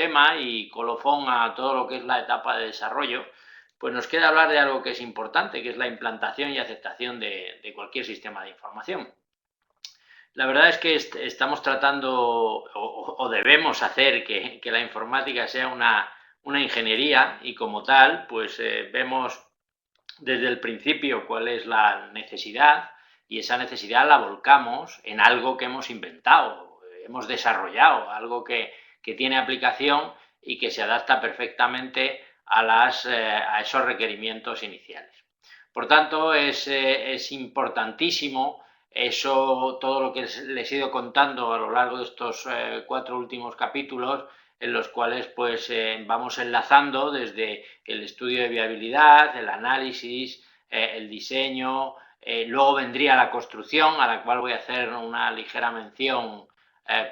tema y colofón a todo lo que es la etapa de desarrollo, pues nos queda hablar de algo que es importante, que es la implantación y aceptación de cualquier sistema de información. La verdad es que estamos tratando o debemos hacer que la informática sea una ingeniería y como tal, pues vemos desde el principio cuál es la necesidad y esa necesidad la volcamos en algo que hemos inventado, hemos desarrollado, algo que tiene aplicación y que se adapta perfectamente a esos requerimientos iniciales. Por tanto, es importantísimo eso, todo lo que les he ido contando a lo largo de estos 4 últimos capítulos, en los cuales pues vamos enlazando desde el estudio de viabilidad, el análisis, el diseño, luego vendría la construcción, a la cual voy a hacer una ligera mención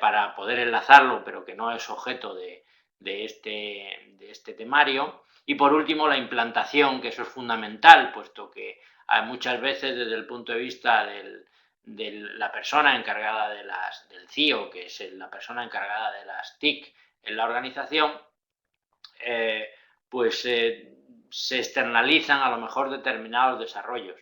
para poder enlazarlo, pero que no es objeto de este temario. Y por último, la implantación, que eso es fundamental, puesto que muchas veces desde el punto de vista de la persona encargada del CIO, que es la persona encargada de las TIC en la organización, pues se externalizan a lo mejor determinados desarrollos.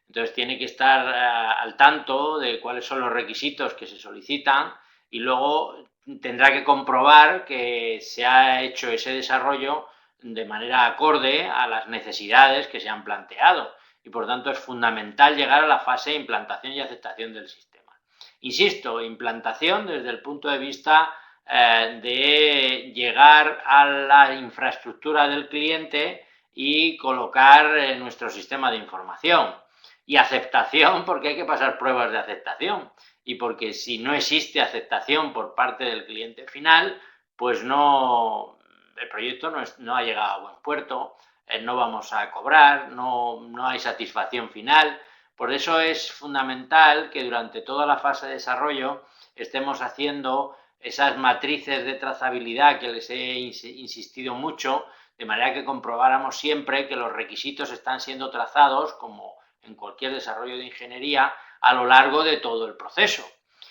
Entonces tiene que estar al tanto de cuáles son los requisitos que se solicitan y luego tendrá que comprobar que se ha hecho ese desarrollo de manera acorde a las necesidades que se han planteado y por tanto es fundamental llegar a la fase de implantación y aceptación del sistema. Insisto, implantación desde el punto de vista de llegar a la infraestructura del cliente y colocar nuestro sistema de información. Y aceptación, porque hay que pasar pruebas de aceptación. Y porque si no existe aceptación por parte del cliente final, pues no, el proyecto no ha llegado a buen puerto, no vamos a cobrar, no hay satisfacción final. Por eso es fundamental que durante toda la fase de desarrollo estemos haciendo esas matrices de trazabilidad que les he insistido mucho, de manera que comprobáramos siempre que los requisitos están siendo trazados, como en cualquier desarrollo de ingeniería, a lo largo de todo el proceso.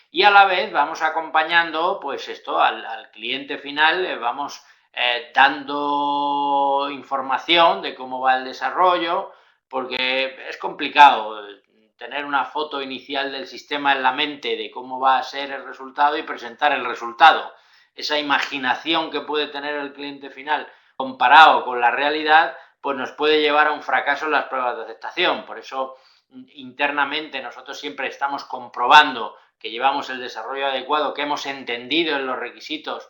Y a la vez vamos acompañando pues esto al cliente final, le vamos dando información de cómo va el desarrollo, porque es complicado tener una foto inicial del sistema en la mente de cómo va a ser el resultado y presentar el resultado. Esa imaginación que puede tener el cliente final comparado con la realidad, pues nos puede llevar a un fracaso en las pruebas de aceptación. Por eso internamente nosotros siempre estamos comprobando que llevamos el desarrollo adecuado, que hemos entendido en los requisitos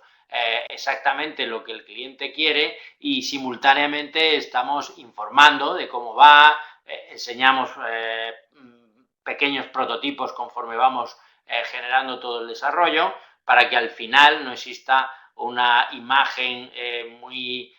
exactamente lo que el cliente quiere y simultáneamente estamos informando de cómo va, enseñamos pequeños prototipos conforme vamos generando todo el desarrollo para que al final no exista una imagen muy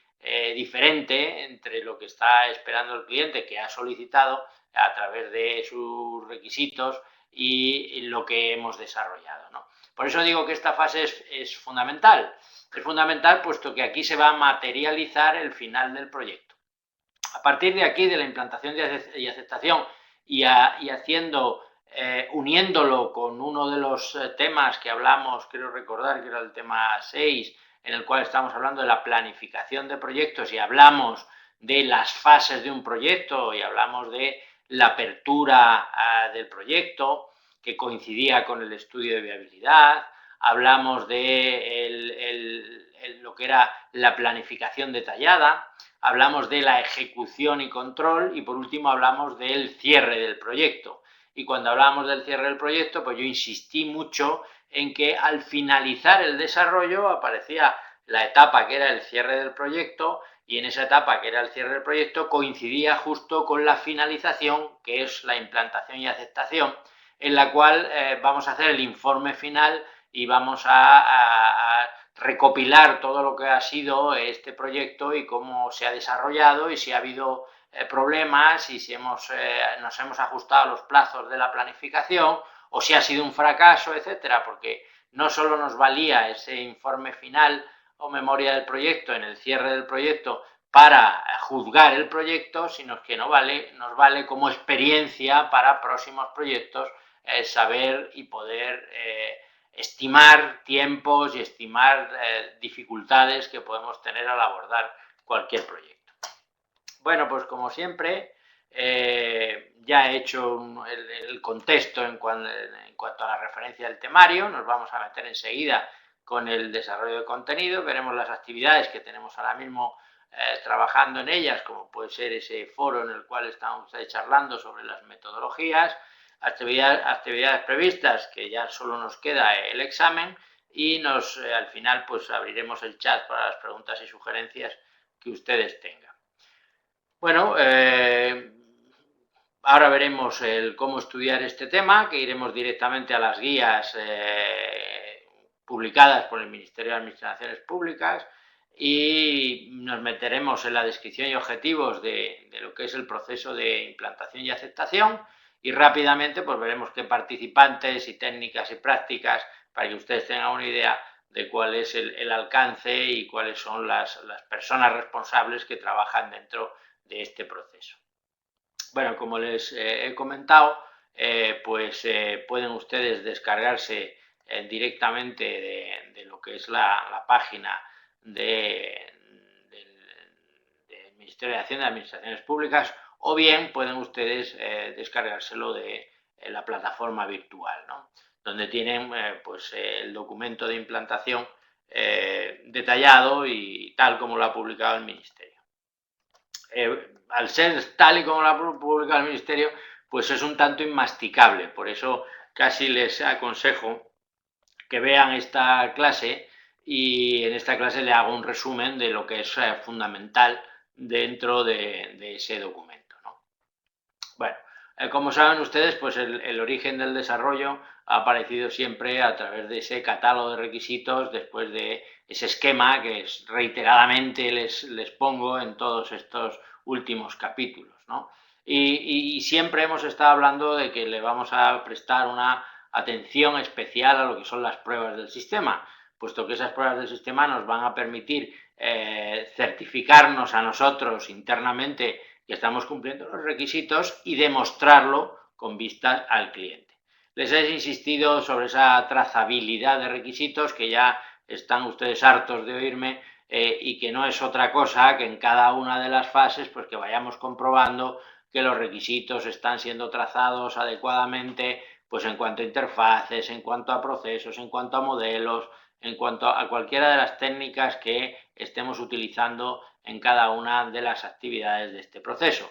diferente entre lo que está esperando el cliente que ha solicitado a través de sus requisitos y lo que hemos desarrollado, ¿no? Por eso digo que esta fase es fundamental. Es fundamental puesto que aquí se va a materializar el final del proyecto. A partir de aquí, de la implantación y aceptación y haciendo, uniéndolo con uno de los temas que hablamos, quiero recordar que era el tema 6, en el cual estamos hablando de la planificación de proyectos y hablamos de las fases de un proyecto y hablamos de la apertura del proyecto, que coincidía con el estudio de viabilidad, hablamos de lo que era la planificación detallada, hablamos de la ejecución y control y por último hablamos del cierre del proyecto. Y cuando hablamos del cierre del proyecto, pues yo insistí mucho en que al finalizar el desarrollo aparecía la etapa que era el cierre del proyecto y en esa etapa que era el cierre del proyecto coincidía justo con la finalización, que es la implantación y aceptación, en la cual vamos a hacer el informe final y vamos a recopilar todo lo que ha sido este proyecto y cómo se ha desarrollado y si ha habido problemas y si nos hemos ajustado a los plazos de la planificación o si ha sido un fracaso, etcétera, porque no solo nos valía ese informe final o memoria del proyecto en el cierre del proyecto para juzgar el proyecto, sino que nos vale como experiencia para próximos proyectos saber y poder estimar tiempos y estimar dificultades que podemos tener al abordar cualquier proyecto. Bueno, pues como siempre, ya he hecho el contexto en cuanto a la referencia del temario. Nos vamos a meter enseguida con el desarrollo de contenido, veremos las actividades que tenemos ahora mismo trabajando en ellas, como puede ser ese foro en el cual estamos charlando sobre las metodologías, actividades previstas, que ya solo nos queda el examen, y al final pues abriremos el chat para las preguntas y sugerencias que ustedes tengan. Bueno, ahora veremos cómo estudiar este tema, que iremos directamente a las guías publicadas por el Ministerio de Administraciones Públicas, y nos meteremos en la descripción y objetivos de lo que es el proceso de implantación y aceptación, y rápidamente pues veremos qué participantes y técnicas y prácticas, para que ustedes tengan una idea de cuál es el alcance y cuáles son las personas responsables que trabajan dentro de este proceso. Bueno, como les he comentado, pueden ustedes descargarse directamente de lo que es la página del Ministerio de Hacienda y Administraciones Públicas, o bien pueden ustedes descargárselo de la plataforma virtual, ¿no? Donde tienen el documento de implantación detallado y tal como lo ha publicado el Ministerio. Al ser tal y como lo ha publicado el Ministerio, pues es un tanto inmasticable. Por eso casi les aconsejo que vean esta clase, y en esta clase le hago un resumen de lo que es fundamental dentro de ese documento, ¿no? Bueno, como saben ustedes, pues el origen del desarrollo ha aparecido siempre a través de ese catálogo de requisitos, después de ese esquema que reiteradamente les pongo en todos estos últimos capítulos, ¿no? Y siempre hemos estado hablando de que le vamos a prestar una atención especial a lo que son las pruebas del sistema, puesto que esas pruebas del sistema nos van a permitir certificarnos a nosotros internamente que estamos cumpliendo los requisitos y demostrarlo con vistas al cliente. Les he insistido sobre esa trazabilidad de requisitos, que ya están ustedes hartos de oírme, y que no es otra cosa que en cada una de las fases pues que vayamos comprobando que los requisitos están siendo trazados adecuadamente, pues en cuanto a interfaces, en cuanto a procesos, en cuanto a modelos, en cuanto a cualquiera de las técnicas que estemos utilizando en cada una de las actividades de este proceso.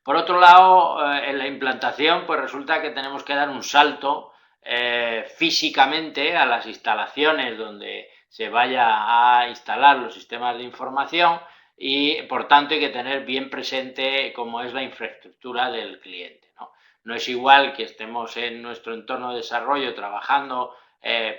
Por otro lado, en la implantación, pues resulta que tenemos que dar un salto físicamente a las instalaciones donde se vaya a instalar los sistemas de información, y por tanto hay que tener bien presente cómo es la infraestructura del cliente, ¿no? No es igual que estemos en nuestro entorno de desarrollo trabajando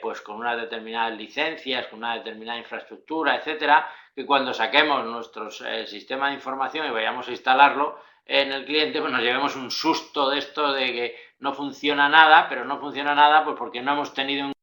pues con unas determinadas licencias, con una determinada infraestructura, etcétera, que cuando saquemos nuestro sistema de información y vayamos a instalarlo en el cliente, pues nos llevemos un susto de esto de que no funciona nada, pero no funciona nada pues porque no hemos tenido en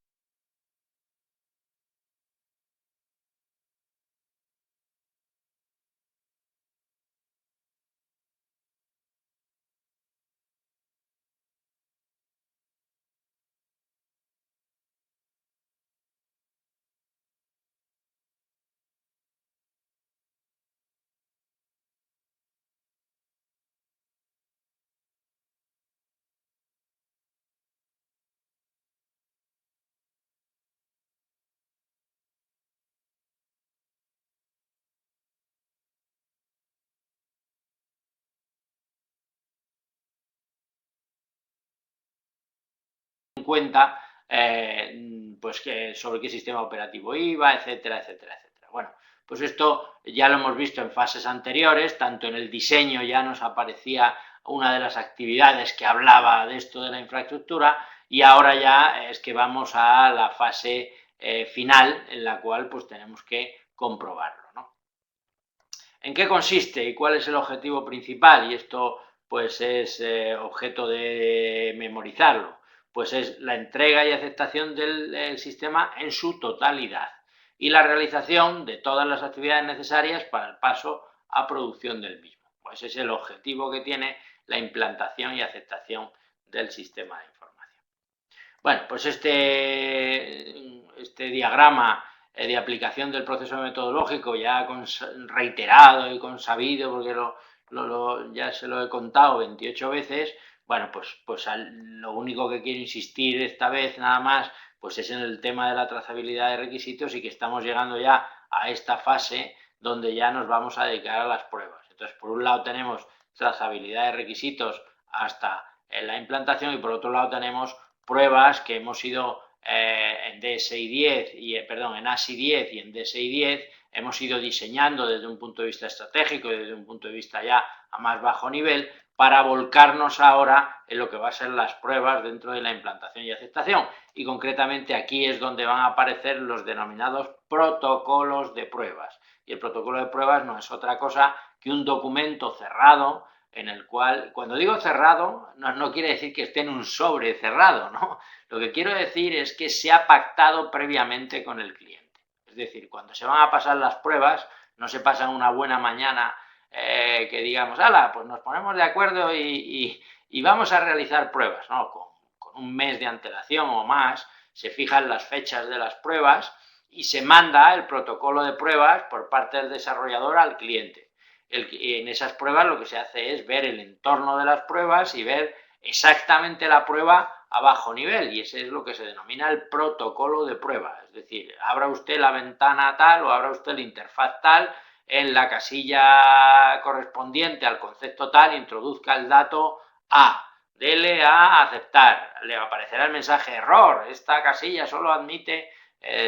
cuenta pues sobre qué sistema operativo iba, etcétera, etcétera, etcétera. Bueno, pues esto ya lo hemos visto en fases anteriores, tanto en el diseño ya nos aparecía una de las actividades que hablaba de esto de la infraestructura, y ahora ya es que vamos a la fase final, en la cual pues tenemos que comprobarlo, ¿no? ¿En qué consiste y cuál es el objetivo principal? Y esto pues es objeto de memorizarlo. Pues es la entrega y aceptación del sistema en su totalidad y la realización de todas las actividades necesarias para el paso a producción del mismo. Pues es el objetivo que tiene la implantación y aceptación del sistema de información. Bueno, pues este diagrama de aplicación del proceso metodológico ya reiterado y consabido, porque ya se lo he contado 28 veces, bueno, pues lo único que quiero insistir esta vez nada más, pues es en el tema de la trazabilidad de requisitos y que estamos llegando ya a esta fase donde ya nos vamos a dedicar a las pruebas. Entonces, por un lado tenemos trazabilidad de requisitos hasta la implantación y por otro lado tenemos pruebas que hemos ido en DSI 10 en ASI 10 y en DSI 10 hemos ido diseñando desde un punto de vista estratégico y desde un punto de vista ya a más bajo nivel para volcarnos ahora en lo que va a ser las pruebas dentro de la implantación y aceptación. Y concretamente aquí es donde van a aparecer los denominados protocolos de pruebas. Y el protocolo de pruebas no es otra cosa que un documento cerrado en el cual, cuando digo cerrado, no quiere decir que esté en un sobre cerrado, ¿no? Lo que quiero decir es que se ha pactado previamente con el cliente. Es decir, cuando se van a pasar las pruebas, no se pasan una buena mañana que digamos, ala, pues nos ponemos de acuerdo y vamos a realizar pruebas, ¿no? Con un mes de antelación o más, se fijan las fechas de las pruebas y se manda el protocolo de pruebas por parte del desarrollador al cliente. En esas pruebas lo que se hace es ver el entorno de las pruebas y ver exactamente la prueba a bajo nivel, y ese es lo que se denomina el protocolo de prueba. Es decir, abra usted la ventana tal o abra usted la interfaz tal, en la casilla correspondiente al concepto tal, introduzca el dato A, dele a aceptar, le aparecerá el mensaje error, esta casilla solo admite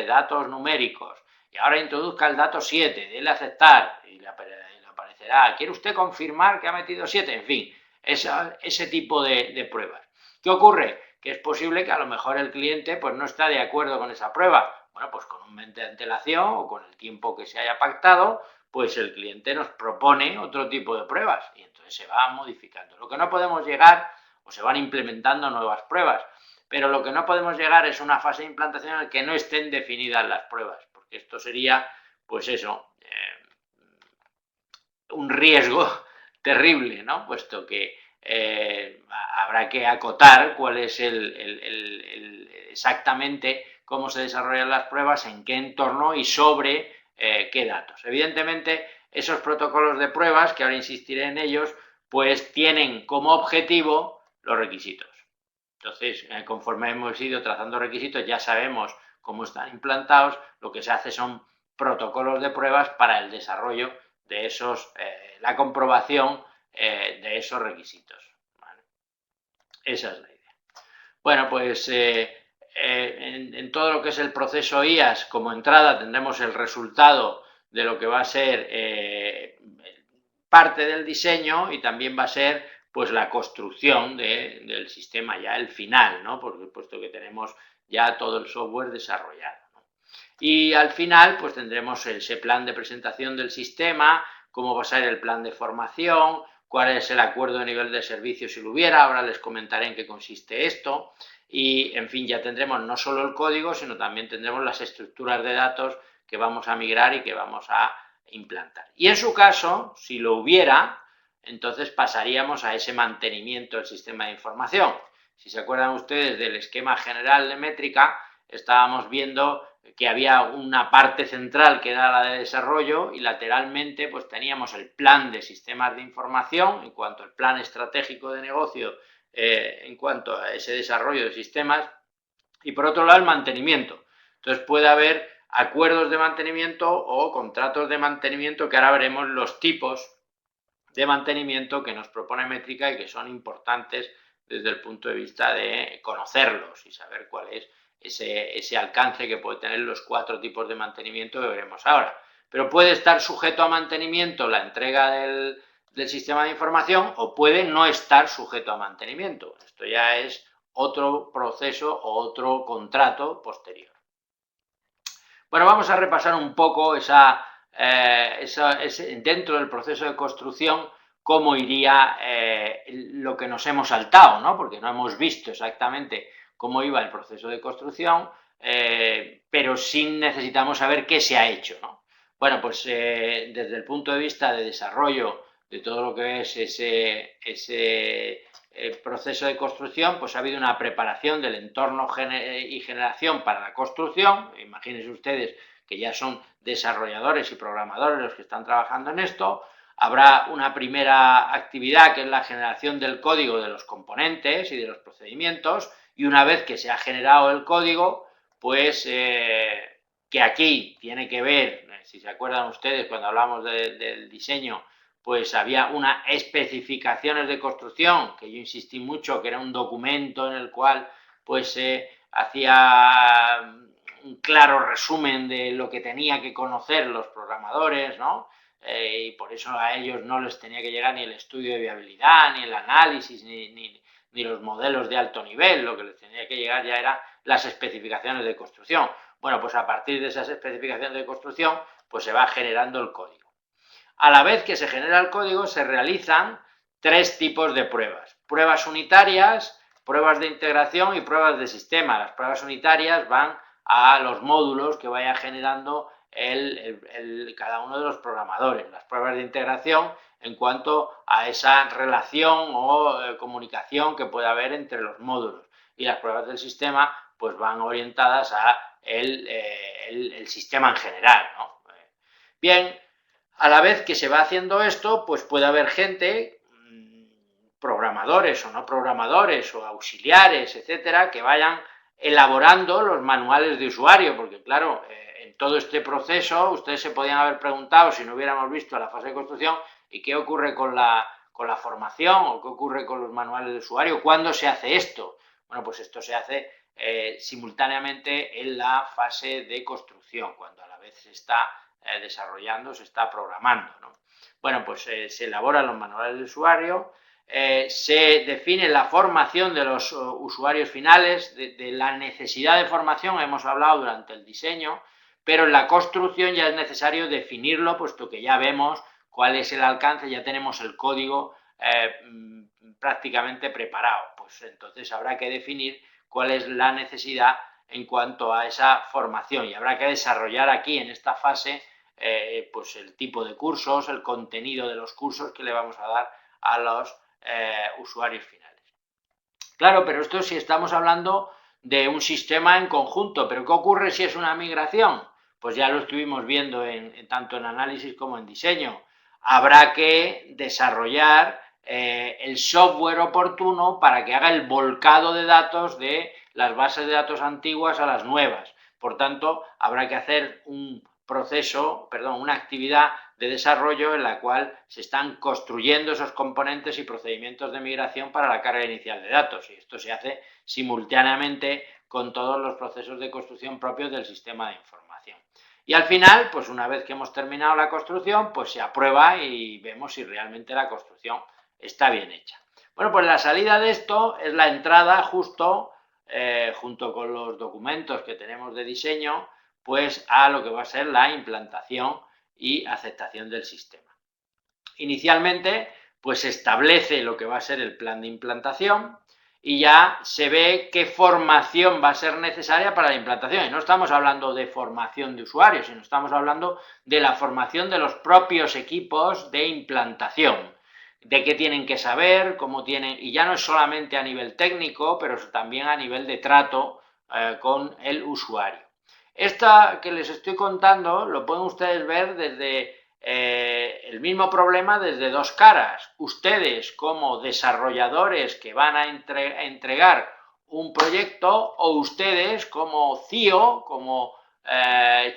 datos numéricos, y ahora introduzca el dato 7, dele a aceptar, y le aparecerá, ¿quiere usted confirmar que ha metido 7? En fin, ese tipo de pruebas. ¿Qué ocurre? Que es posible que a lo mejor el cliente pues no está de acuerdo con esa prueba. Bueno, pues con un mes de antelación o con el tiempo que se haya pactado, pues el cliente nos propone otro tipo de pruebas y entonces se va modificando. Lo que no podemos llegar, o se van implementando nuevas pruebas, pero lo que no podemos llegar es una fase de implantación en la que no estén definidas las pruebas, porque esto sería, pues eso, un riesgo terrible, ¿no? Puesto que habrá que acotar cuál es exactamente cómo se desarrollan las pruebas, en qué entorno y sobre qué datos. Evidentemente, esos protocolos de pruebas, que ahora insistiré en ellos, pues tienen como objetivo los requisitos. Entonces, conforme hemos ido trazando requisitos, ya sabemos cómo están implantados, lo que se hace son protocolos de pruebas para el desarrollo de esos, la comprobación de esos requisitos. ¿Vale? Esa es la idea. Bueno, pues en todo lo que es el proceso IAS, como entrada tendremos el resultado de lo que va a ser parte del diseño y también va a ser pues la construcción del sistema ya el final, ¿no? Porque puesto que tenemos ya todo el software desarrollado. ¿No? Y al final pues tendremos ese plan de presentación del sistema, cómo va a ser el plan de formación, cuál es el acuerdo de nivel de servicio si lo hubiera, ahora les comentaré en qué consiste esto, y en fin, ya tendremos no solo el código, sino también tendremos las estructuras de datos que vamos a migrar y que vamos a implantar. Y en su caso, si lo hubiera, entonces pasaríamos a ese mantenimiento del sistema de información. Si se acuerdan ustedes del esquema general de métrica, estábamos viendo que había una parte central que era la de desarrollo y lateralmente pues teníamos el plan de sistemas de información en cuanto al plan estratégico de negocio en cuanto a ese desarrollo de sistemas y por otro lado el mantenimiento. Entonces puede haber acuerdos de mantenimiento o contratos de mantenimiento, que ahora veremos los tipos de mantenimiento que nos propone métrica y que son importantes desde el punto de vista de conocerlos y saber cuál es ese alcance que puede tener los 4 tipos de mantenimiento que veremos ahora. Pero puede estar sujeto a mantenimiento la entrega del sistema de información o puede no estar sujeto a mantenimiento. Esto ya es otro proceso o otro contrato posterior. Bueno, vamos a repasar un poco dentro del proceso de construcción cómo iría lo que nos hemos saltado, ¿no? Porque no hemos visto exactamente cómo iba el proceso de construcción, pero sí necesitamos saber qué se ha hecho, ¿no? Bueno, pues desde el punto de vista de desarrollo de todo lo que es ese proceso de construcción, pues ha habido una preparación del entorno y generación para la construcción. Imagínense ustedes que ya son desarrolladores y programadores los que están trabajando en esto. Habrá una primera actividad que es la generación del código de los componentes y de los procedimientos, y una vez que se ha generado el código, pues que aquí tiene que ver, si se acuerdan ustedes cuando hablamos del diseño, pues había unas especificaciones de construcción, que yo insistí mucho, que era un documento en el cual pues se hacía un claro resumen de lo que tenía que conocer los programadores, ¿no? Y por eso a ellos no les tenía que llegar ni el estudio de viabilidad, ni el análisis, ni los modelos de alto nivel. Lo que les tenía que llegar ya eran las especificaciones de construcción. Bueno, pues a partir de esas especificaciones de construcción, pues se va generando el código. A la vez que se genera el código, se realizan 3 tipos de pruebas. Pruebas unitarias, pruebas de integración y pruebas de sistema. Las pruebas unitarias van a los módulos que vaya generando cada uno de los programadores. Las pruebas de integración en cuanto a esa relación o comunicación que puede haber entre los módulos. Y las pruebas del sistema pues van orientadas a el sistema en general, ¿no? Bien, a la vez que se va haciendo esto, pues puede haber gente, programadores o no programadores o auxiliares, etcétera, que vayan elaborando los manuales de usuario, porque claro, en todo este proceso ustedes se podían haber preguntado, si no hubiéramos visto la fase de construcción, ¿y qué ocurre con la formación o qué ocurre con los manuales de usuario? ¿Cuándo se hace esto? Bueno, pues esto se hace simultáneamente en la fase de construcción, cuando a la vez se está desarrollando, se está programando, ¿no? Bueno, pues se elaboran los manuales de usuario, se define la formación de los usuarios finales, de la necesidad de formación hemos hablado durante el diseño, pero en la construcción ya es necesario definirlo, puesto que ya vemos cuál es el alcance, ya tenemos el código prácticamente preparado. Pues entonces habrá que definir cuál es la necesidad en cuanto a esa formación, y habrá que desarrollar aquí en esta fase pues el tipo de cursos, el contenido de los cursos que le vamos a dar a los usuarios finales. Claro, pero esto si estamos hablando de un sistema en conjunto, pero ¿qué ocurre si es una migración? Pues ya lo estuvimos viendo tanto en análisis como en diseño. Habrá que desarrollar el software oportuno para que haga el volcado de datos de las bases de datos antiguas a las nuevas. Por tanto, habrá que hacer una actividad de desarrollo en la cual se están construyendo esos componentes y procedimientos de migración para la carga inicial de datos, y esto se hace simultáneamente con todos los procesos de construcción propios del sistema de información. Y al final, pues una vez que hemos terminado la construcción, pues se aprueba y vemos si realmente la construcción está bien hecha. Bueno, pues la salida de esto es la entrada justo, junto con los documentos que tenemos de diseño, pues a lo que va a ser la implantación y aceptación del sistema. Inicialmente, pues se establece lo que va a ser el plan de implantación y ya se ve qué formación va a ser necesaria para la implantación. Y no estamos hablando de formación de usuarios, sino estamos hablando de la formación de los propios equipos de implantación, de qué tienen que saber, cómo tienen, y ya no es solamente a nivel técnico, pero también a nivel de trato con el usuario. Esta que les estoy contando lo pueden ustedes ver desde el mismo problema desde dos caras. Ustedes como desarrolladores que van a entregar un proyecto, o ustedes como CIO, como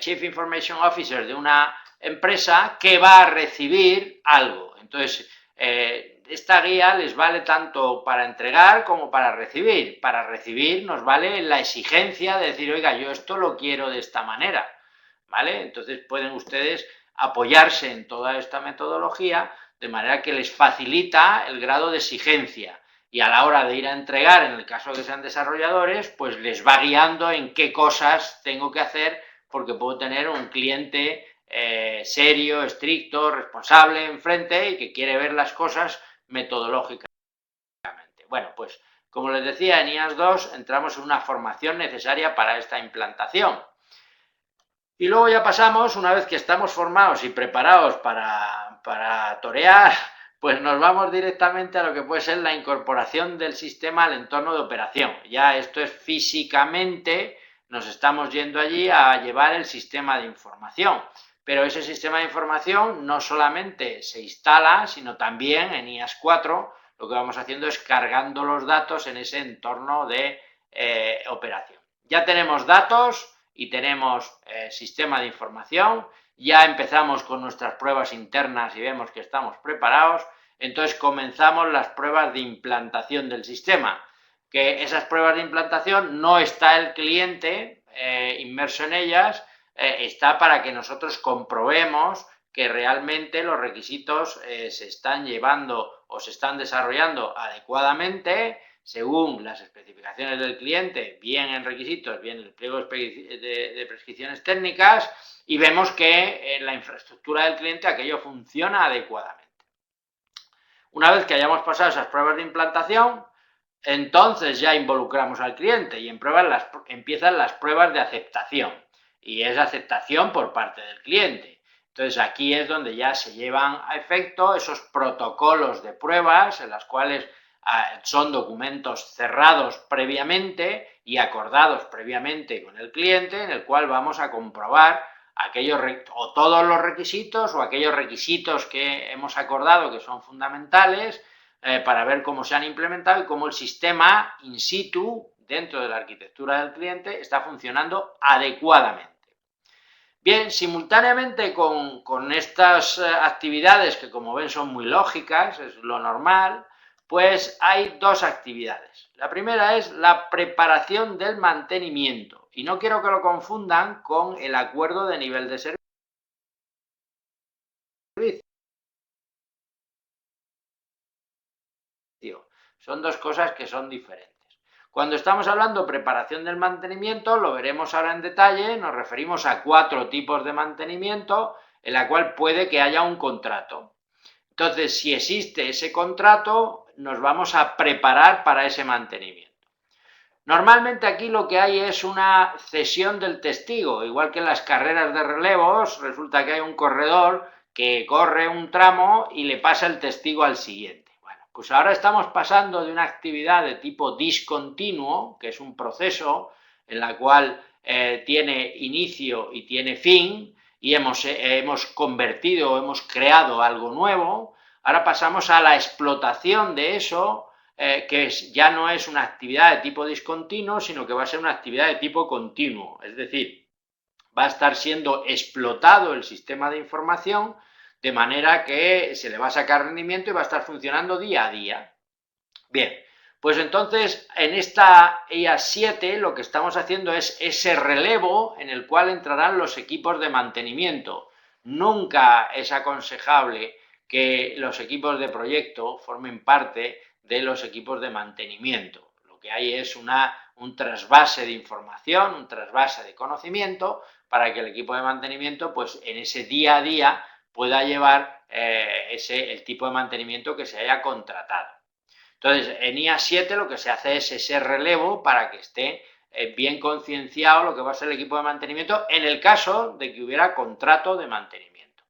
Chief Information Officer de una empresa que va a recibir algo. Entonces, esta guía les vale tanto para entregar como para recibir. Para recibir nos vale la exigencia de decir, oiga, yo esto lo quiero de esta manera, ¿vale? Entonces pueden ustedes apoyarse en toda esta metodología de manera que les facilita el grado de exigencia, y a la hora de ir a entregar, en el caso de que sean desarrolladores, pues les va guiando en qué cosas tengo que hacer, porque puedo tener un cliente serio, estricto, responsable enfrente y que quiere ver las cosas metodológicamente. Bueno, pues como les decía, en IAS 2 entramos en una formación necesaria para esta implantación. Y luego ya pasamos, una vez que estamos formados y preparados para torear, pues nos vamos directamente a lo que puede ser la incorporación del sistema al entorno de operación. Ya esto es físicamente, nos estamos yendo allí a llevar el sistema de información. Pero ese sistema de información no solamente se instala, sino también en IAS 4 lo que vamos haciendo es cargando los datos en ese entorno de operación. Ya tenemos datos y tenemos sistema de información, ya empezamos con nuestras pruebas internas y vemos que estamos preparados, entonces comenzamos las pruebas de implantación del sistema, que esas pruebas de implantación no está el cliente inmerso en ellas, está para que nosotros comprobemos que realmente los requisitos se están llevando o se están desarrollando adecuadamente según las especificaciones del cliente, bien en requisitos, bien en el pliego de prescripciones técnicas, y vemos que en la infraestructura del cliente aquello funciona adecuadamente. Una vez que hayamos pasado esas pruebas de implantación, entonces ya involucramos al cliente y empiezan las pruebas de aceptación, y es aceptación por parte del cliente. Entonces aquí es donde ya se llevan a efecto esos protocolos de pruebas en las cuales son documentos cerrados previamente y acordados previamente con el cliente, en el cual vamos a comprobar aquellos o todos los requisitos o aquellos requisitos que hemos acordado que son fundamentales para ver cómo se han implementado y cómo el sistema in situ dentro de la arquitectura del cliente está funcionando adecuadamente. Bien, simultáneamente con estas actividades que como ven son muy lógicas, es lo normal, pues hay dos actividades. La primera es la preparación del mantenimiento, y no quiero que lo confundan con el acuerdo de nivel de servicio. Son dos cosas que son diferentes. Cuando estamos hablando de preparación del mantenimiento, lo veremos ahora en detalle, nos referimos a 4 tipos de mantenimiento en la cual puede que haya un contrato. Entonces, si existe ese contrato, nos vamos a preparar para ese mantenimiento. Normalmente aquí lo que hay es una cesión del testigo, igual que en las carreras de relevos, resulta que hay un corredor que corre un tramo y le pasa el testigo al siguiente. Bueno, pues ahora estamos pasando de una actividad de tipo discontinuo, que es un proceso en la cual tiene inicio y tiene fin, y hemos convertido, hemos creado algo nuevo. Ahora pasamos a la explotación de eso, que ya no es una actividad de tipo discontinuo, sino que va a ser una actividad de tipo continuo, es decir, va a estar siendo explotado el sistema de información de manera que se le va a sacar rendimiento y va a estar funcionando día a día. Bien, pues entonces en esta IAS 7 lo que estamos haciendo es ese relevo en el cual entrarán los equipos de mantenimiento. Nunca es aconsejable que los equipos de proyecto formen parte de los equipos de mantenimiento. Lo que hay es un trasvase de información, un trasvase de conocimiento para que el equipo de mantenimiento, pues en ese día a día, pueda llevar el tipo de mantenimiento que se haya contratado. Entonces, en IAS 7 lo que se hace es ese relevo para que esté bien concienciado lo que va a ser el equipo de mantenimiento en el caso de que hubiera contrato de mantenimiento.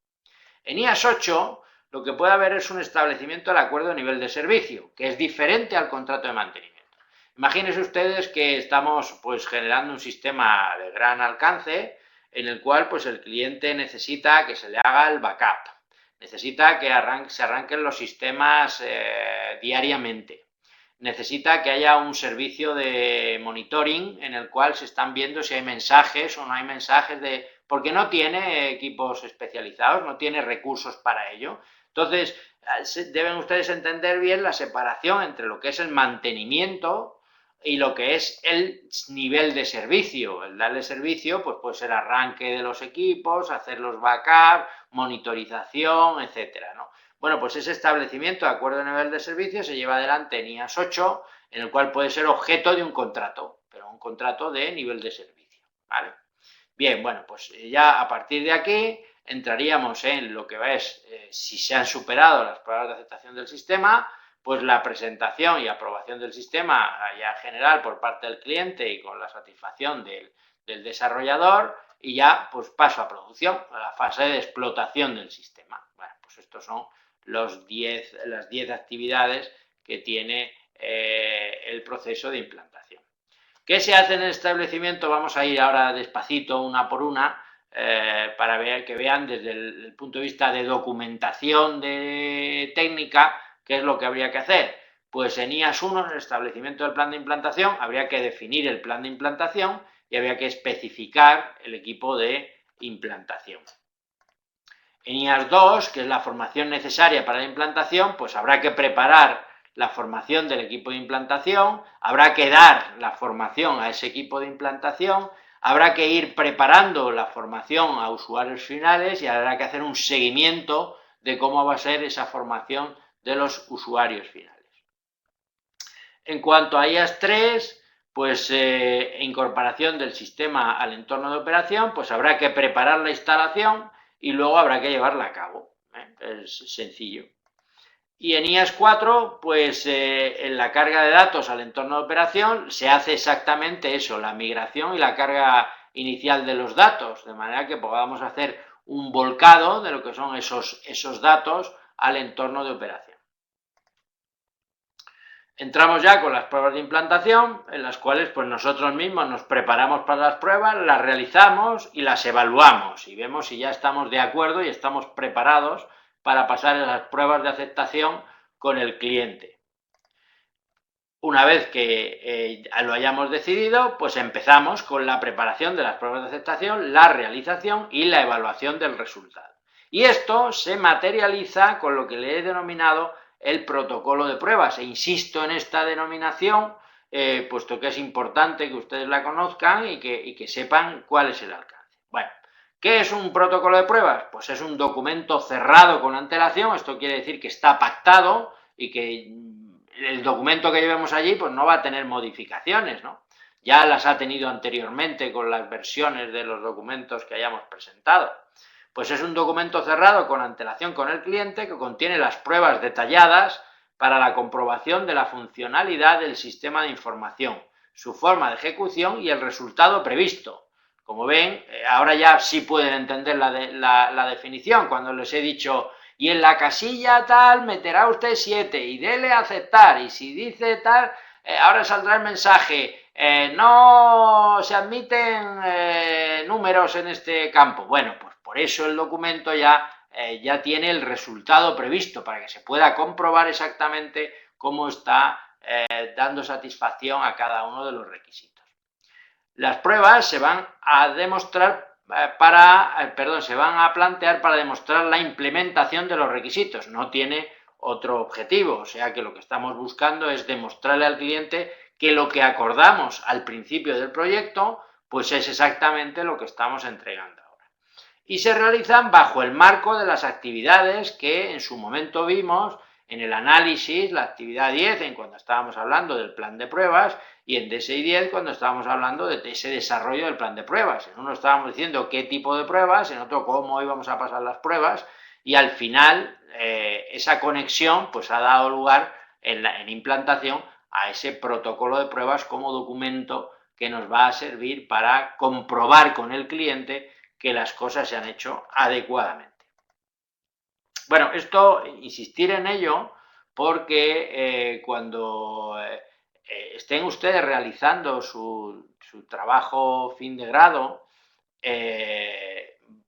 En IAS 8 lo que puede haber es un establecimiento del acuerdo de nivel de servicio, que es diferente al contrato de mantenimiento. Imagínense ustedes que estamos pues generando un sistema de gran alcance en el cual pues el cliente necesita que se le haga el backup, necesita que se arranquen los sistemas diariamente, necesita que haya un servicio de monitoring en el cual se están viendo si hay mensajes o no hay mensajes, porque no tiene equipos especializados, no tiene recursos para ello. Entonces, deben ustedes entender bien la separación entre lo que es el mantenimiento y lo que es el nivel de servicio. El darle servicio pues puede ser arranque de los equipos, hacer los backups, monitorización, etcétera, ¿no? Bueno, pues ese establecimiento de acuerdo de nivel de servicio se lleva adelante en IAS 8, en el cual puede ser objeto de un contrato, pero un contrato de nivel de servicio, ¿vale? Bien, bueno, pues ya a partir de aquí entraríamos en lo que es, si se han superado las pruebas de aceptación del sistema, pues la presentación y aprobación del sistema ya general por parte del cliente y con la satisfacción del desarrollador, y ya pues paso a producción, a la fase de explotación del sistema. Bueno, pues estos son las 10 actividades que tiene el proceso de implantación. ¿Qué se hace en el establecimiento? Vamos a ir ahora despacito, una por una, para que vean desde el punto de vista de documentación de técnica qué es lo que habría que hacer. Pues en IAS 1, en el establecimiento del plan de implantación, habría que definir el plan de implantación y habría que especificar el equipo de implantación. En IAS 2, que es la formación necesaria para la implantación, pues habrá que preparar la formación del equipo de implantación, habrá que dar la formación a ese equipo de implantación, habrá que ir preparando la formación a usuarios finales y habrá que hacer un seguimiento de cómo va a ser esa formación de los usuarios finales. En cuanto a IAS 3, pues incorporación del sistema al entorno de operación, pues habrá que preparar la instalación y luego habrá que llevarla a cabo. Es sencillo. Y en IAS 4, pues en la carga de datos al entorno de operación se hace exactamente eso, la migración y la carga inicial de los datos, de manera que podamos hacer un volcado de lo que son esos datos al entorno de operación. Entramos ya con las pruebas de implantación, en las cuales pues nosotros mismos nos preparamos para las pruebas, las realizamos y las evaluamos y vemos si ya estamos de acuerdo y estamos preparados para pasar las pruebas de aceptación con el cliente. Una vez que lo hayamos decidido, pues empezamos con la preparación de las pruebas de aceptación, la realización y la evaluación del resultado. Y esto se materializa con lo que le he denominado el protocolo de pruebas, e insisto en esta denominación, puesto que es importante que ustedes la conozcan y que sepan cuál es el alcance. Bueno, ¿qué es un protocolo de pruebas? Pues es un documento cerrado con antelación, esto quiere decir que está pactado y que el documento que llevemos allí pues no va a tener modificaciones, ¿no? Ya las ha tenido anteriormente con las versiones de los documentos que hayamos presentado. Pues es un documento cerrado con antelación con el cliente que contiene las pruebas detalladas para la comprobación de la funcionalidad del sistema de información, su forma de ejecución y el resultado previsto. Como ven, ahora ya sí pueden entender la definición, cuando les he dicho, y en la casilla tal meterá usted 7 y dele a aceptar, y si dice tal, ahora saldrá el mensaje, no se admiten números en este campo. Bueno, pues por eso el documento ya tiene el resultado previsto, para que se pueda comprobar exactamente cómo está dando satisfacción a cada uno de los requisitos. Las pruebas se van a demostrar se van a plantear para demostrar la implementación de los requisitos, no tiene otro objetivo, o sea que lo que estamos buscando es demostrarle al cliente que lo que acordamos al principio del proyecto, pues es exactamente lo que estamos entregando ahora. Y se realizan bajo el marco de las actividades que en su momento vimos en el análisis, la actividad 10, en cuando estábamos hablando del plan de pruebas, y en DSI 10 cuando estábamos hablando de ese desarrollo del plan de pruebas. En uno estábamos diciendo qué tipo de pruebas, en otro cómo íbamos a pasar las pruebas, y al final esa conexión pues ha dado lugar en implantación a ese protocolo de pruebas como documento que nos va a servir para comprobar con el cliente que las cosas se han hecho adecuadamente. Bueno, esto, insistir en ello, porque cuando estén ustedes realizando su trabajo fin de grado,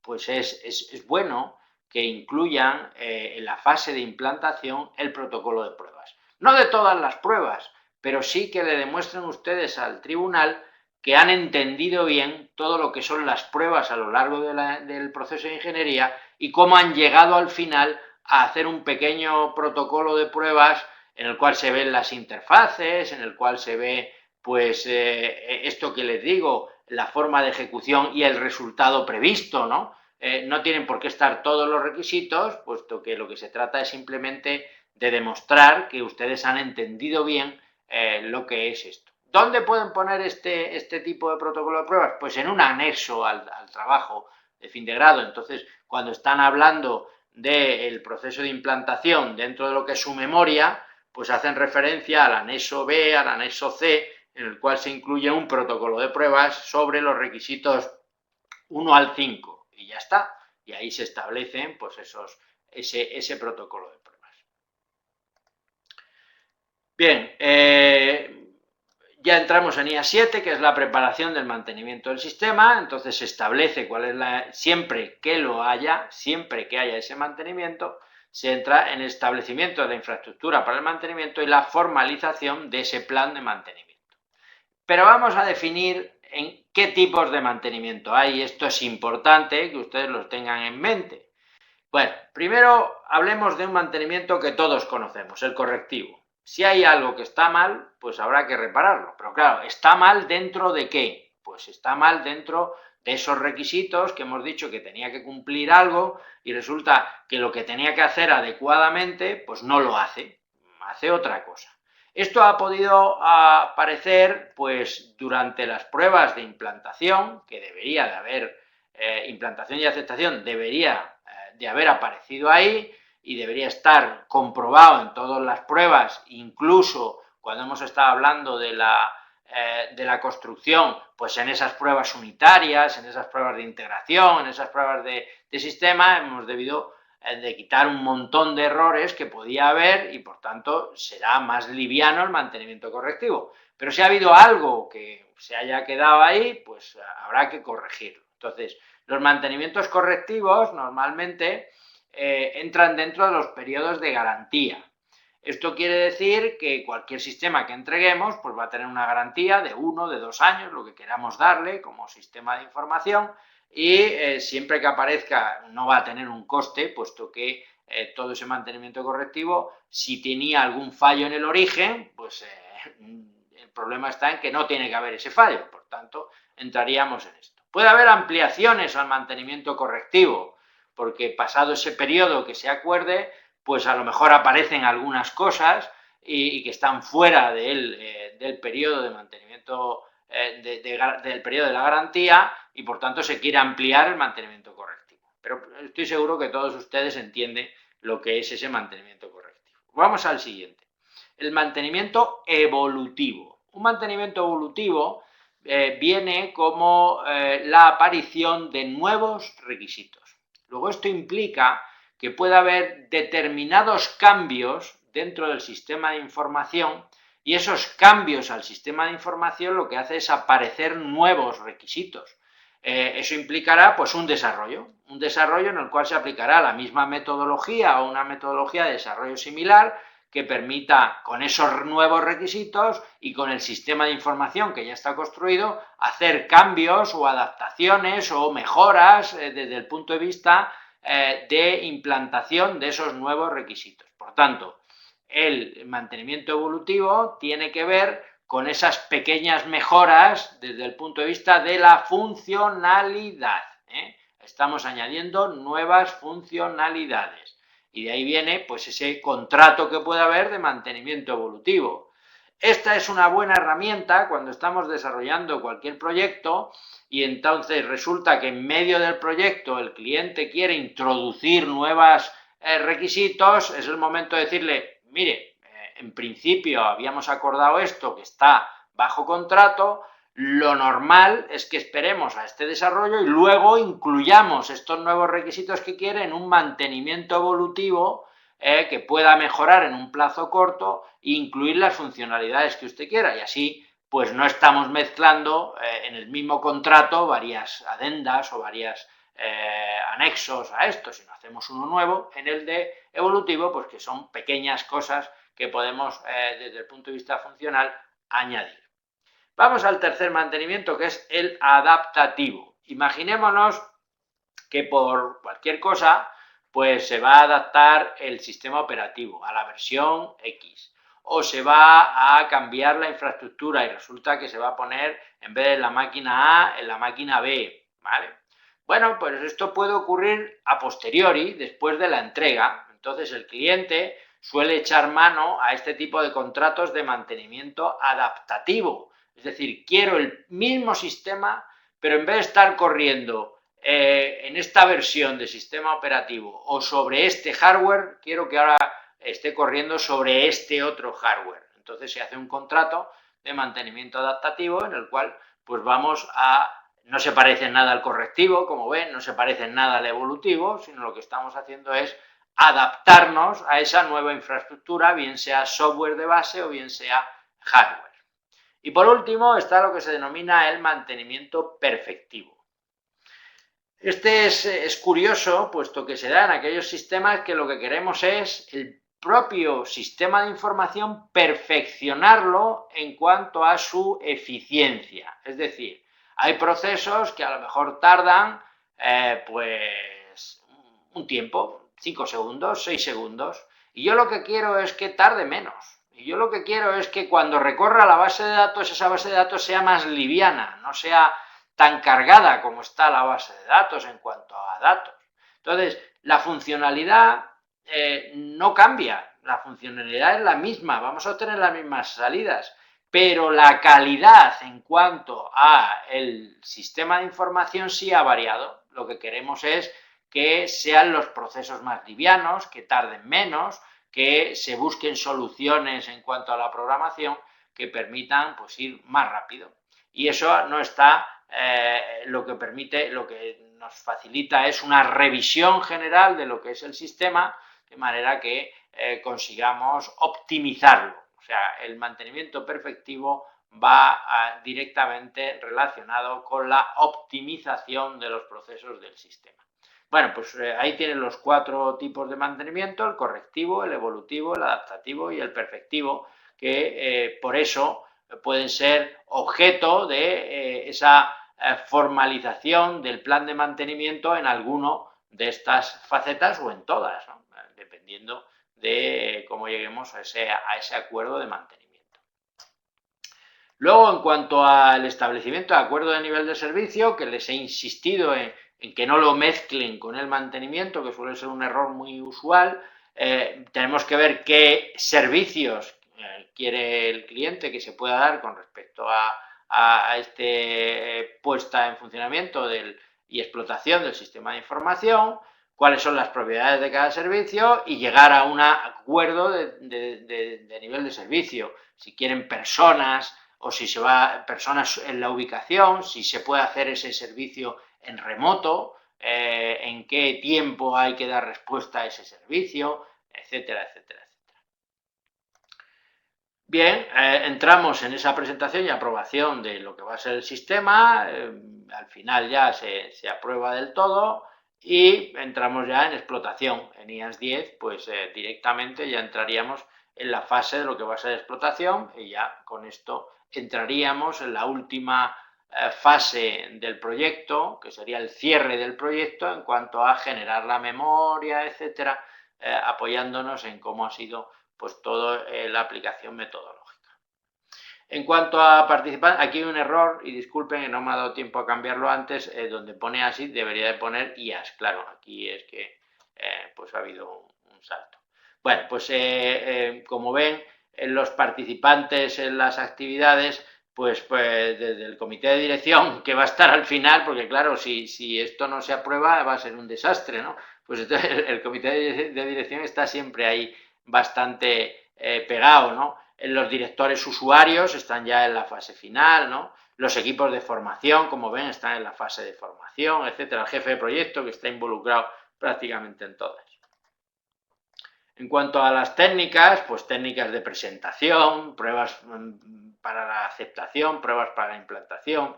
pues es bueno que incluyan en la fase de implantación el protocolo de pruebas. No de todas las pruebas, pero sí que le demuestren ustedes al tribunal que han entendido bien todo lo que son las pruebas a lo largo del proceso de ingeniería y cómo han llegado al final a hacer un pequeño protocolo de pruebas en el cual se ven las interfaces, en el cual se ve pues esto que les digo, la forma de ejecución y el resultado previsto, ¿no? No tienen por qué estar todos los requisitos, puesto que lo que se trata es simplemente de demostrar que ustedes han entendido bien lo que es esto. ¿Dónde pueden poner este tipo de protocolo de pruebas? Pues en un anexo al trabajo de fin de grado. Entonces, cuando están hablando del proceso de implantación dentro de lo que es su memoria, pues hacen referencia al anexo B, al anexo C, en el cual se incluye un protocolo de pruebas sobre los requisitos 1 al 5, y ya está. Y ahí se establecen pues esos ese protocolo de pruebas. Bien, ya entramos en IA7, que es la preparación del mantenimiento del sistema. Entonces se establece cuál es siempre que haya ese mantenimiento, se entra en el establecimiento de la infraestructura para el mantenimiento y la formalización de ese plan de mantenimiento. Pero vamos a definir en qué tipos de mantenimiento hay. Esto es importante que ustedes lo tengan en mente. Bueno, primero hablemos de un mantenimiento que todos conocemos, el correctivo. Si hay algo que está mal, pues habrá que repararlo. Pero claro, ¿está mal dentro de qué? Pues está mal dentro de esos requisitos que hemos dicho que tenía que cumplir algo y resulta que lo que tenía que hacer adecuadamente, pues no lo hace otra cosa. Esto ha podido aparecer pues durante las pruebas de implantación, que debería de haber, implantación y aceptación debería de haber aparecido ahí y debería estar comprobado en todas las pruebas, incluso cuando hemos estado hablando de la construcción, pues en esas pruebas unitarias, en esas pruebas de integración, en esas pruebas de sistema, hemos debido de quitar un montón de errores que podía haber y por tanto será más liviano el mantenimiento correctivo. Pero si ha habido algo que se haya quedado ahí, pues habrá que corregirlo. Entonces, los mantenimientos correctivos normalmente entran dentro de los periodos de garantía. Esto quiere decir que cualquier sistema que entreguemos pues va a tener una garantía de 1, de 2 años, lo que queramos darle como sistema de información, y siempre que aparezca no va a tener un coste, puesto que todo ese mantenimiento correctivo, si tenía algún fallo en el origen, pues el problema está en que no tiene que haber ese fallo, por tanto entraríamos en esto. Puede haber ampliaciones al mantenimiento correctivo, porque pasado ese periodo que se acuerde, pues a lo mejor aparecen algunas cosas y que están fuera del periodo de mantenimiento, del periodo de la garantía, y por tanto se quiere ampliar el mantenimiento correctivo. Pero estoy seguro que todos ustedes entienden lo que es ese mantenimiento correctivo. Vamos al siguiente. El mantenimiento evolutivo. Un mantenimiento evolutivo viene como la aparición de nuevos requisitos. Luego esto implica que puede haber determinados cambios dentro del sistema de información, y esos cambios al sistema de información lo que hace es aparecer nuevos requisitos. Eso implicará pues un desarrollo en el cual se aplicará la misma metodología o una metodología de desarrollo similar que permita, con esos nuevos requisitos y con el sistema de información que ya está construido, hacer cambios o adaptaciones o mejoras desde el punto de vista de implantación de esos nuevos requisitos. Por tanto, el mantenimiento evolutivo tiene que ver con esas pequeñas mejoras desde el punto de vista de la funcionalidad. Estamos añadiendo nuevas funcionalidades. Y de ahí viene pues ese contrato que puede haber de mantenimiento evolutivo. Esta es una buena herramienta cuando estamos desarrollando cualquier proyecto y entonces resulta que en medio del proyecto el cliente quiere introducir nuevos requisitos. Es el momento de decirle, mire, en principio habíamos acordado esto que está bajo contrato, lo normal es que esperemos a este desarrollo y luego incluyamos estos nuevos requisitos que quiere en un mantenimiento evolutivo que pueda mejorar en un plazo corto e incluir las funcionalidades que usted quiera, y así pues no estamos mezclando en el mismo contrato varias adendas o varios anexos a esto, sino hacemos uno nuevo en el de evolutivo, pues que son pequeñas cosas que podemos desde el punto de vista funcional añadir. Vamos al tercer mantenimiento, que es el adaptativo. Imaginémonos que por cualquier cosa pues se va a adaptar el sistema operativo a la versión X, o se va a cambiar la infraestructura y resulta que se va a poner en vez de la máquina A en la máquina B, ¿vale? Bueno, pues esto puede ocurrir a posteriori, después de la entrega. Entonces el cliente suele echar mano a este tipo de contratos de mantenimiento adaptativo. Es decir, quiero el mismo sistema, pero en vez de estar corriendo en esta versión de sistema operativo o sobre este hardware, quiero que ahora esté corriendo sobre este otro hardware. Entonces se hace un contrato de mantenimiento adaptativo en el cual pues vamos a... No se parece en nada al correctivo, como ven, no se parece en nada al evolutivo, sino lo que estamos haciendo es adaptarnos a esa nueva infraestructura, bien sea software de base o bien sea hardware. Y por último está lo que se denomina el mantenimiento perfectivo. Este es curioso, puesto que se da en aquellos sistemas que lo que queremos es el propio sistema de información perfeccionarlo en cuanto a su eficiencia. Es decir, hay procesos que a lo mejor tardan pues un tiempo, 5 segundos, 6 segundos, y yo lo que quiero es que tarde menos. Y yo lo que quiero es que cuando recorra la base de datos, esa base de datos sea más liviana, no sea tan cargada como está la base de datos en cuanto a datos. Entonces, la funcionalidad no cambia, la funcionalidad es la misma, vamos a obtener las mismas salidas, pero la calidad en cuanto a el sistema de información sí ha variado. Lo que queremos es que sean los procesos más livianos, que tarden menos, que se busquen soluciones en cuanto a la programación que permitan pues ir más rápido. Y eso no está, lo que permite, lo que nos facilita es una revisión general de lo que es el sistema, de manera que consigamos optimizarlo. O sea, el mantenimiento perfectivo va directamente relacionado con la optimización de los procesos del sistema. Bueno, pues ahí tienen los 4 tipos de mantenimiento: el correctivo, el evolutivo, el adaptativo y el perfectivo, que por eso pueden ser objeto de esa formalización del plan de mantenimiento en alguno de estas facetas o en todas, ¿no? Dependiendo de cómo lleguemos a ese acuerdo de mantenimiento. Luego, en cuanto al establecimiento de acuerdo de nivel de servicio, que les he insistido en que no lo mezclen con el mantenimiento, que suele ser un error muy usual, tenemos que ver qué servicios quiere el cliente que se pueda dar con respecto a este puesta en funcionamiento y explotación del sistema de información, cuáles son las propiedades de cada servicio y llegar a un acuerdo de nivel de servicio. Si quieren personas o si se va personas en la ubicación, si se puede hacer ese servicio en remoto, en qué tiempo hay que dar respuesta a ese servicio, etcétera, etcétera, etcétera. Bien, entramos en esa presentación y aprobación de lo que va a ser el sistema, al final ya se aprueba del todo y entramos ya en explotación. En IAS 10, pues directamente ya entraríamos en la fase de lo que va a ser explotación y ya con esto entraríamos en la última fase del proyecto, que sería el cierre del proyecto en cuanto a generar la memoria, etcétera, apoyándonos en cómo ha sido pues toda la aplicación metodológica. En cuanto a participar, aquí hay un error, y disculpen que no me ha dado tiempo a cambiarlo antes, donde pone así, debería de poner IAS, claro, aquí es que pues ha habido un salto. Bueno, pues como ven, los participantes en las actividades, pues desde el comité de dirección, que va a estar al final, porque claro, si esto no se aprueba va a ser un desastre, ¿no? Pues entonces el comité de dirección está siempre ahí bastante pegado, ¿no? Los directores usuarios están ya en la fase final, ¿no? Los equipos de formación, como ven, están en la fase de formación, etcétera. El jefe de proyecto, que está involucrado prácticamente en todas. En cuanto a las técnicas, pues técnicas de presentación, pruebas para la aceptación, pruebas para la implantación,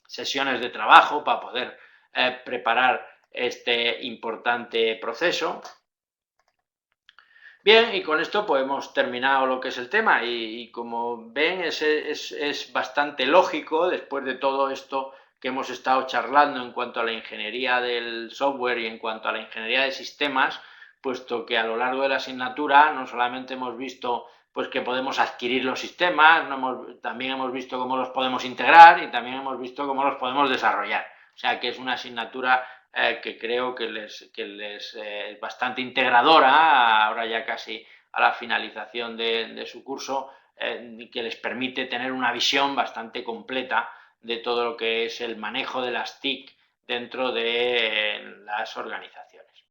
sesiones de trabajo para poder preparar este importante proceso. Bien, y con esto pues hemos terminado lo que es el tema y como ven es bastante lógico después de todo esto que hemos estado charlando en cuanto a la ingeniería del software y en cuanto a la ingeniería de sistemas, puesto que a lo largo de la asignatura no solamente hemos visto pues que podemos adquirir los sistemas, también hemos visto cómo los podemos integrar y también hemos visto cómo los podemos desarrollar. O sea que es una asignatura que creo que les es bastante integradora, ahora ya casi a la finalización de su curso, que les permite tener una visión bastante completa de todo lo que es el manejo de las TIC dentro de las organizaciones.